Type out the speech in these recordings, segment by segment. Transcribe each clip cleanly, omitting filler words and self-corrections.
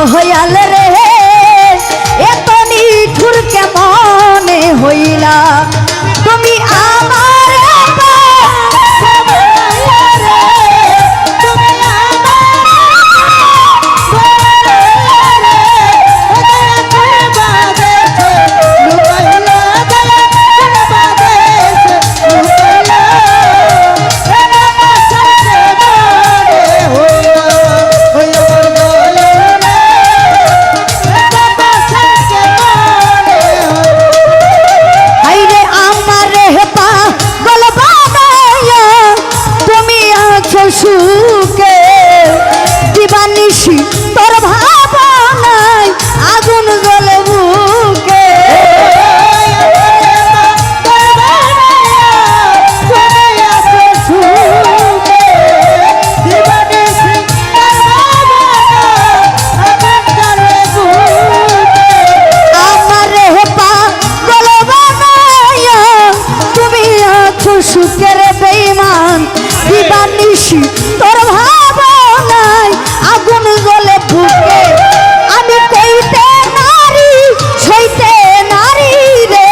দয়াল রে এত নিঠুর কেমনে হইলা তুমি আমার সুখে দিবানিশি তোর ভাবনায় আগুন জ্বলে বুকে আমার হেপা গলবা নাইয়া তুমি আছো সুখের বেঈমান দিবানিশি তোর ভাবনায় আগুন জ্বলে বুকে আমি কইতে নারী সইতে নারী রে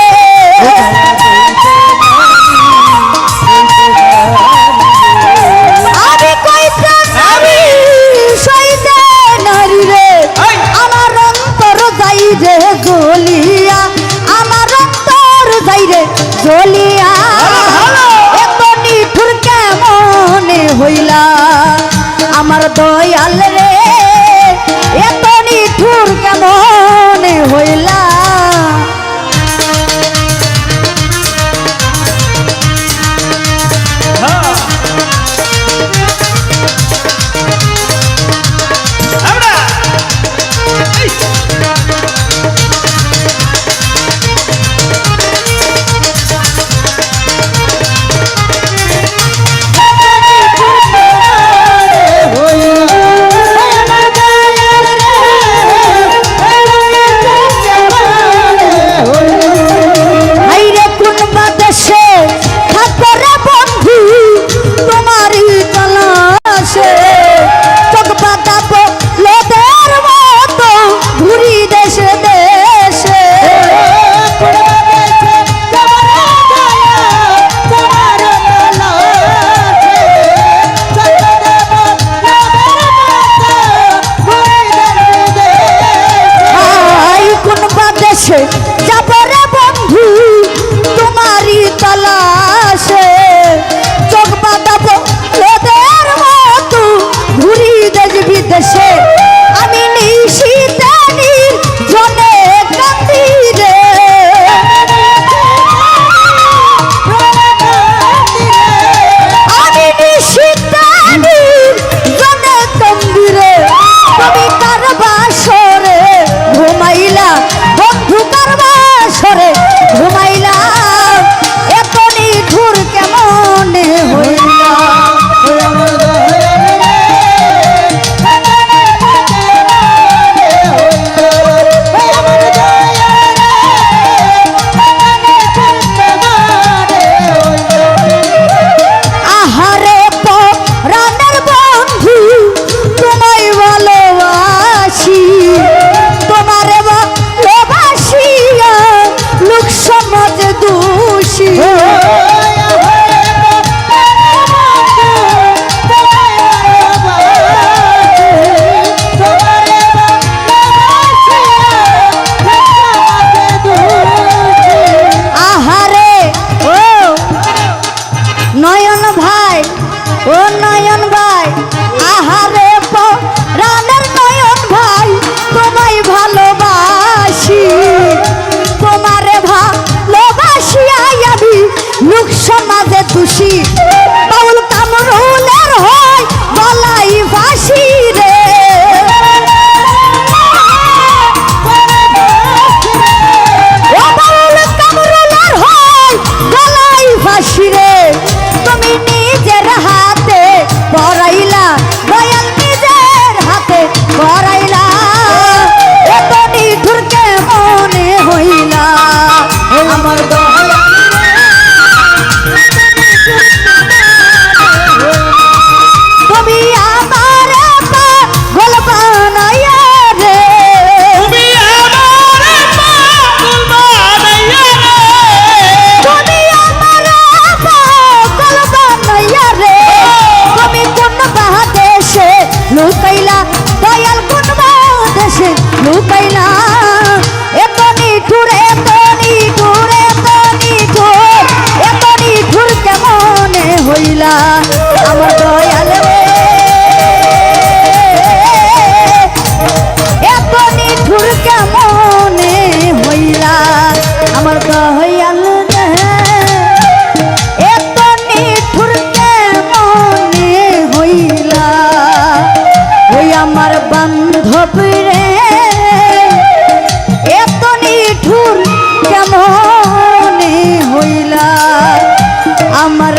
আমি কইতে নারী সইতে নারী রে আমার অন্তর যাই রে জ্বলিয়া আমার অন্তর যাই রে জ্বলিয়া হইলা আমার দয়াল রে এত নিঠুর কেমনে হইলা বান্ধব রে এত নিঠুর কেমন হইলা আমার